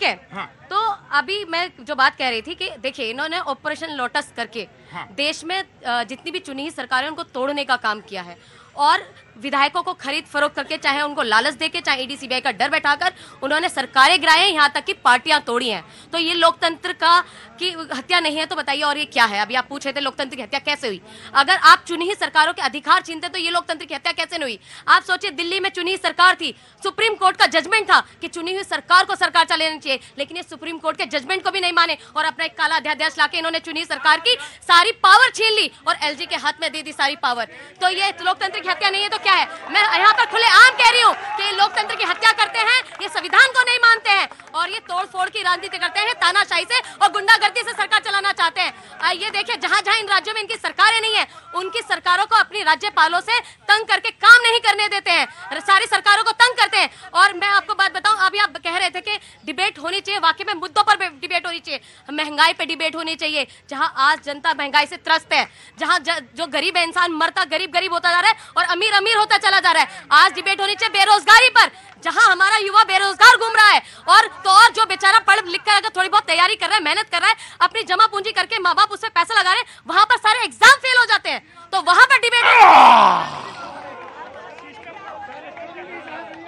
ठीक है। हाँ। तो अभी मैं जो बात कह रही थी कि देखिए इन्होंने ऑपरेशन लोटस करके देश में जितनी भी चुनी हुई सरकारें उनको तोड़ने का काम किया है और विधायकों को खरीद फरोख्त करके, चाहे उनको लालच देके, चाहे ईडी सीबीआई का डर बैठाकर उन्होंने सरकारें गिराई, यहाँ तक कि पार्टियां तोड़ी हैं। तो ये लोकतंत्र का की हत्या नहीं है तो बताइए और ये क्या है? अभी आप पूछ रहे थे लोकतंत्र की हत्या कैसे हुई। अगर आप चुनी हुई सरकारों के अधिकार छीनते तो ये लोकतंत्र की हत्या कैसे नहीं हुई? आप सोचिए, दिल्ली में चुनी हुई सरकार थी, सुप्रीम कोर्ट का जजमेंट था कि चुनी हुई सरकार को सरकार चलानी चाहिए, लेकिन ये सुप्रीम कोर्ट के जजमेंट को भी नहीं माने और अपना एक काला अध्यादेश लाके इन्होंने चुनी हुई सरकार की सारी पावर छीन ली और एलजी के हाथ में दे दी सारी पावर। तो ये लोकतंत्र की हत्या नहीं है तो क्या है? मैं यहाँ पर खुलेआम कह रही हूँ कि ये लोकतंत्र की हत्या करते हैं, ये संविधान को नहीं मानते हैं और ये तोड़ फोड़ की राजनीति करते हैं, तानाशाही से और गुंडागर्दी से सरकार चलाना चाहते हैं। ये देखिए, जहाँ जहाँ इन राज्यों में इनकी सरकारें नहीं है, उनकी सरकारों को अपनी राज्यपालों से तंग करके काम नहीं करने देते हैं, सारी सरकारों को तंग करते हैं। और मैं आपको बात बताऊं, अभी आप कह रहे थे कि डिबेट होनी चाहिए, वाकई में मुद्दों पर डिबेट होनी चाहिए, महंगाई पे डिबेट होनी चाहिए, जहां आज जनता महंगाई से त्रस्त है, जहां जो गरीब इंसान मरता गरीब गरीब होता जा रहा है और अमीर अमीर होता चला जा रहा है। आज डिबेट होनी चाहिए बेरोजगारी पर, जहां हमारा युवा बेरोजगार घूम रहा है और जो बेचारा पढ़ लिख कर अगर थोड़ी बहुत तैयारी कर रहा है, मेहनत कर रहा है, अपनी जमा पूंजी करके माँ बाप उससे पैसा लगा रहे हैं, वहां पर सारे एग्जाम फेल हो जाते हैं, तो वहां पर डिबेट।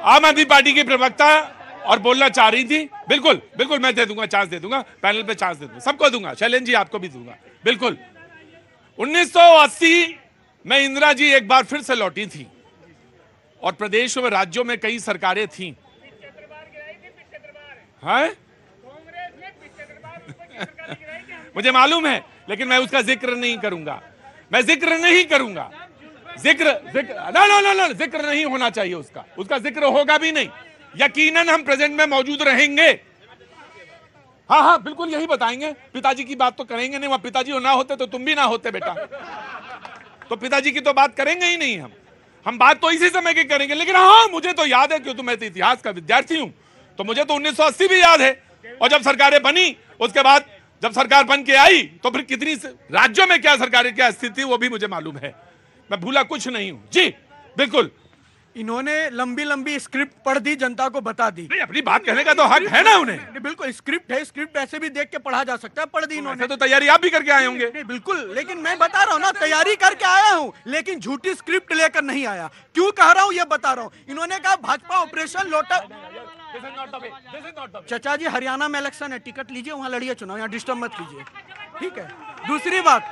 आम आदमी पार्टी की प्रवक्ता और बोलना चाह रही थी। बिल्कुल बिल्कुल, मैं दे दूंगा, चांस दे दूंगा, पैनल पे चांस दे दूंगा, सबको दूंगा, शैलेंद्र जी आपको भी दूंगा। बिल्कुल 1980 में इंदिरा जी एक बार फिर से लौटी थी और प्रदेशों में राज्यों में कई सरकारें थीं। हाँ? मुझे मालूम है, लेकिन मैं उसका जिक्र नहीं करूंगा, मैं जिक्र नहीं करूंगा। जिक्र जिक्र नहीं होना चाहिए, उसका जिक्र होगा भी नहीं। यकीनन हम प्रेजेंट में मौजूद रहेंगे। हाँ हाँ बिल्कुल यही बताएंगे। पिताजी की बात तो करेंगे नहीं, वहां पिताजी ना होते तो तुम भी ना होते बेटा, तो पिताजी की तो बात करेंगे ही नहीं हम बात तो इसी समय की करेंगे। लेकिन हाँ, मुझे तो याद है, क्योंकि मैं तो इतिहास का विद्यार्थी हूं, तो मुझे तो 1980 भी याद है। और जब सरकारें बनी, उसके बाद जब सरकार बन के आई, तो फिर कितनी राज्यों में क्या सरकारें क्या स्थिति, वो भी मुझे मालूम है, मैं भूला कुछ नहीं हूं जी। बिल्कुल, इन्होंने लंबी लंबी स्क्रिप्ट पढ़ दी, जनता को बता दी। नहीं, अपनी बात कहने का तो हक है ना उन्हें। बिल्कुल स्क्रिप्ट है, स्क्रिप्ट ऐसे भी देख के पढ़ा जा सकता है, पढ़ दी इन्होंने। तो तैयारी आप भी करके आए होंगे। नहीं बिल्कुल, लेकिन मैं बता रहा हूँ ना, तैयारी करके आया हूँ, लेकिन झूठी स्क्रिप्ट लेकर नहीं आया। क्यों कह रहा हूँ ये बता रहा हूँ। इन्होंने कहा भाजपा ऑपरेशन लोटस। चाचा जी, हरियाणा में इलेक्शन है, टिकट लीजिए, वहां लड़िए चुनाव, यहाँ डिस्टर्ब मत कीजिए, ठीक है। दूसरी बात,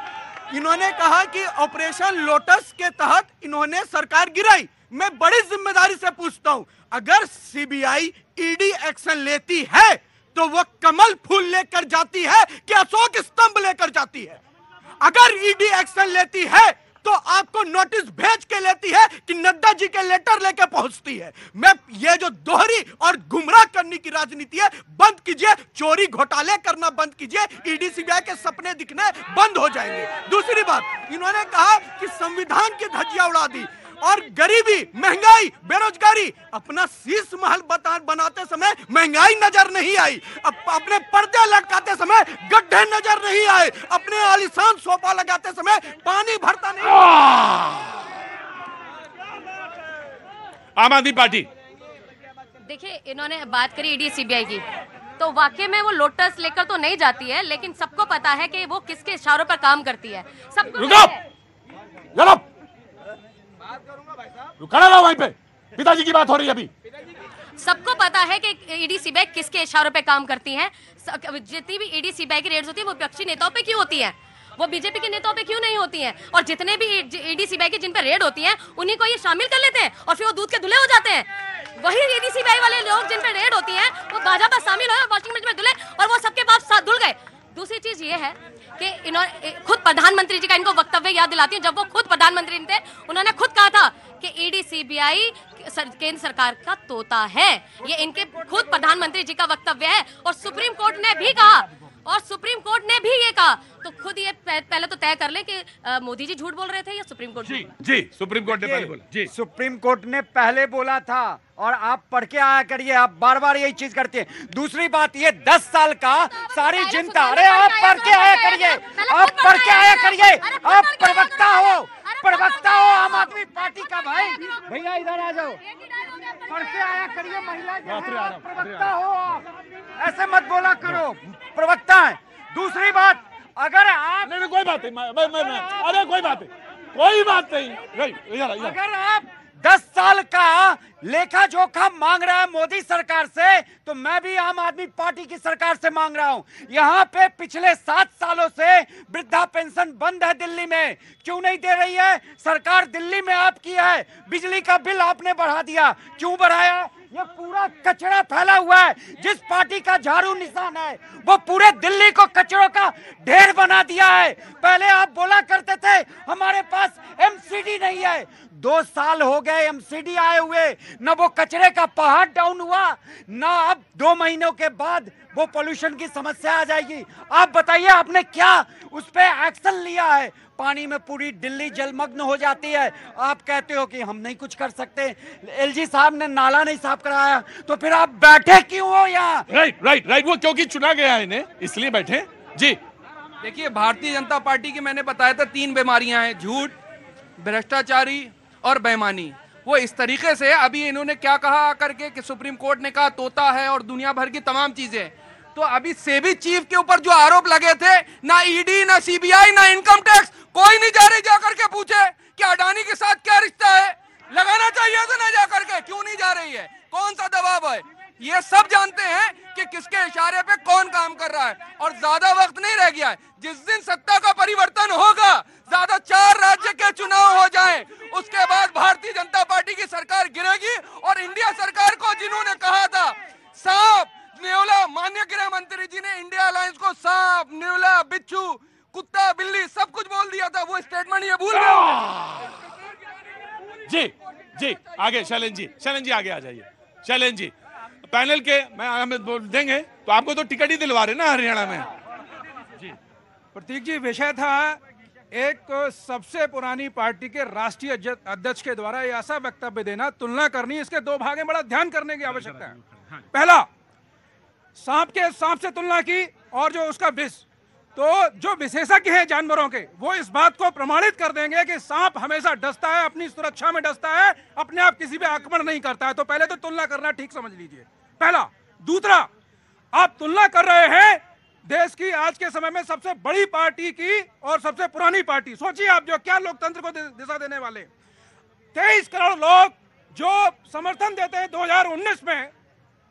इन्होंने कहा कि ऑपरेशन लोटस के तहत इन्होंने सरकार गिराई। मैं बड़ी जिम्मेदारी से पूछता हूं, अगर सीबीआई ईडी एक्शन लेती है तो वो कमल फूल लेकर जाती है कि अशोक स्तंभ लेकर जाती है? अगर ईडी एक्शन लेती है तो आपको नोटिस भेज के लेती है कि नड्डा जी के लेटर लेके पहुंचती है? मैं ये जो दोहरी और गुमराह करने की राजनीति है बंद कीजिए, चोरी घोटाले करना बंद कीजिए, ईडी सीबीआई के सपने दिखने बंद हो जाएंगे। दूसरी बात, इन्होंने कहा कि संविधान की धज्जियां उड़ा दी और गरीबी, महंगाई, बेरोजगारी। अपना शीश महल बनाते समय महंगाई नजर नहीं आई, अपने पर्दे लटकाते समय गड्ढे नजर नहीं आए, अपने आलीशान सोफा लगाते समय पानी भरता नहीं। आम आदमी पार्टी, देखिए इन्होंने बात करी ईडी सीबीआई की, तो वाकई में वो लोटस लेकर तो नहीं जाती है, लेकिन सबको पता है कि वो किसके इशारों पर काम करती है। सबको खड़ा रहो वहीं पे, पिताजी की बात हो रही है अभी। सबको पता है कि ईडी सीबीआई किसके इशारों पे काम करती है। जितनी भी ईडी सीबीआई की रेड्स होती है वो विपक्षी नेताओं पे क्यों होती है, वो बीजेपी के नेताओं पे क्यों नहीं होती हैं? और जितने भी ईडी सीबीआई की जिन पे रेड होती है उन्हीं को ये शामिल कर लेते हैं और फिर वो दूध के धुले हो जाते हैं। वही ईडी सीबीआई वाले लोग जिन पे रेड होती है वो भाजपा शामिल हुए और वॉशिंग मशीन में धुले और वो सबके बाप साथ धुल गए। दूसरी चीज ये है कि इन्होंने खुद प्रधानमंत्री जी का इनको वक्तव्य याद दिलाती हूँ, जब वो खुद प्रधानमंत्री थे, उन्होंने खुद कहा था कि ईडी सीबीआई केंद्र सरकार का तोता है। ये इनके खुद प्रधानमंत्री जी का वक्तव्य है और सुप्रीम कोर्ट ने भी कहा, और सुप्रीम कोर्ट ने भी ये कहा। तो खुद ये पहले तो तय कर ले कि मोदी जी झूठ बोल रहे थे या सुप्रीम कोर्ट? जी सुप्रीम कोर्ट ने पहले बोला। जी सुप्रीम कोर्ट ने पहले बोला था और आप पढ़ के आया करिए, आप बार बार यही चीज करते हैं। दूसरी बात, ये 10 साल का सारी जनता, अरे आप पढ़ के आया करिए, आप पढ़ के आया करिए, आप प्रवक्ता हो, प्रवक्ता हो आम आदमी पार्टी का भाई। भैया इधर आ जाओ, पढ़ के आया करिए, महिला प्रवक्ता हो आप, ऐसे मत बोला करो, प्रवक्ता है। दूसरी बात, अगर आप नहीं कोई बात नहीं, अरे कोई बात नहीं, अगर आप 10 साल का लेखा जोखा मांग रहा है मोदी सरकार से, तो मैं भी आम आदमी पार्टी की सरकार से मांग रहा हूं। यहाँ पे पिछले 7 सालों से वृद्धा पेंशन बंद है दिल्ली में, क्यों नहीं दे रही है सरकार? दिल्ली में आपकी है। बिजली का बिल आपने बढ़ा दिया, क्यों बढ़ाया? ये पूरा कचरा फैला हुआ है। जिस पार्टी का झाड़ू निशान है वो पूरे दिल्ली को कचरों का ढेर बना दिया है। पहले आप बोला करते थे हमारे पास एमसीडी नहीं है, 2 साल हो गए एमसीडी आए हुए, न वो कचरे का पहाड़ डाउन हुआ, न अब 2 महीनों के बाद वो पोल्यूशन की समस्या आ जाएगी। आप बताइए आपने क्या उस पर एक्शन लिया है? पानी में पूरी दिल्ली जलमग्न हो जाती है, आप कहते हो कि हम नहीं कुछ कर सकते। एलजी साहब ने नाला नहीं साफ कराया, तो फिर आप बैठे क्यों हो यहाँ? राइट, वो क्योंकि चुना गया है इन्हें, इसलिए बैठे। जी देखिए, भारतीय जनता पार्टी की मैंने बताया था 3 बीमारियां हैं, झूठ, भ्रष्टाचारी और बेईमानी। वो इस तरीके से अभी इन्होंने क्या कहा आकर के कि सुप्रीम कोर्ट ने कहा तोता है और दुनिया भर की तमाम चीजें। तो अभी सेबी चीफ के ऊपर जो आरोप लगे थे, ना ईडी, ना सीबीआई, ना इनकम टैक्स, कोई नहीं जा रही जाकर के पूछे कि अडानी के साथ क्या रिश्ता है, लगाना चाहिए था ना जाकर के, क्यों नहीं जा रही है, कौन सा दबाव है? ये सब जानते हैं कि किसके इशारे पे कौन काम कर रहा है। और ज्यादा वक्त नहीं रह गया है, जिस दिन सत्ता का परिवर्तन होगा, ज्यादा 4 राज्य के चुनाव हो जाएं, उसके बाद भारतीय जनता पार्टी की सरकार गिरेगी। और इंडिया सरकार को जिन्होंने कहा था सांप नेवला, माननीय गृह मंत्री जी ने इंडिया अलायंस को सांप नेवला बिच्छू कुत्ता बिल्ली सब कुछ बोल दिया था, वो स्टेटमेंट ये भूल गए। जी आगे शैलेंद्र जी आगे आ जाइए। शैलेंद्र जी पैनल के मैं हमें बोल देंगे, तो आपको तो टिकट ही दिलवा रहे ना हरियाणा में। जी प्रतीक जी, विषय था एक सबसे पुरानी पार्टी के राष्ट्रीय अध्यक्ष के द्वारा ऐसा वक्तव्य देना, तुलना करनी, इसके 2 भाग में बड़ा ध्यान करने की आवश्यकता है। पहला, सांप से तुलना की, और जो उसका विष, तो जो विशेषज्ञ हैं जानवरों के, वो इस बात को प्रमाणित कर देंगे कि सांप हमेशा डसता है, अपनी सुरक्षा में डसता है, अपने आप किसी पे आक्रमण नहीं करता है। तो पहले तो तुलना करना ठीक समझ लीजिए, पहला। दूसरा, आप तुलना कर रहे हैं देश की आज के समय में सबसे बड़ी पार्टी की और सबसे पुरानी पार्टी। सोचिए आप, जो क्या लोकतंत्र को दिशा देने वाले 23 करोड़ लोग जो समर्थन देते हैं 2019 में,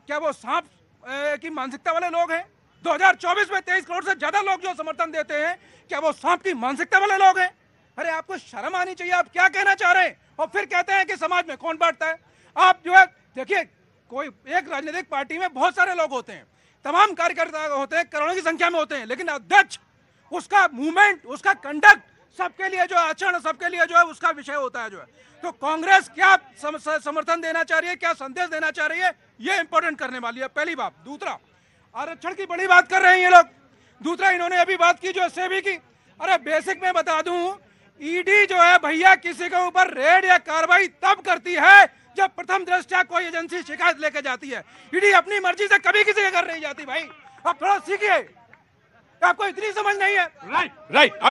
क्या वो सांप की मानसिकता वाले लोग हैं? 2024 में 23 करोड़ से ज्यादा लोग जो समर्थन देते हैं, क्या वो सांप की मानसिकता वाले लोग हैं? अरे आपको शर्म आनी चाहिए, आप क्या कहना चाह रहे हैं? और फिर कहते हैं कि समाज में कौन बांटता है। आप जो है देखिए, कोई एक राजनीतिक पार्टी में बहुत सारे लोग होते हैं, तमाम कार्यकर्ता होते हैं, करोड़ों की संख्या में होते हैं, लेकिन अध्यक्ष, उसका मूवमेंट, उसका कंडक्ट, सबके लिए जो आचरण, सबके लिए जो है उसका विषय होता है जो है। तो कांग्रेस क्या समर्थन देना चाह रही है, क्या संदेश देना चाह रही है, ये इंपॉर्टेंट करने वाली है, पहली बात। दूसरा, आरक्षण की बड़ी बात कर रहे हैं ये लोग। दूसरा, इन्होंने अभी बात की जो सेबी की। अरे बेसिक में बता दूं, ईडी जो है भैया किसी के ऊपर रेड या कार्रवाई तब करती है जब प्रथम दृष्टया कोई एजेंसी शिकायत लेके जाती है। ईडी अपनी मर्जी से कभी किसी के घर नहीं जाती भाई, आप थोड़ा सीखिए, आपको इतनी समझ नहीं है। राइट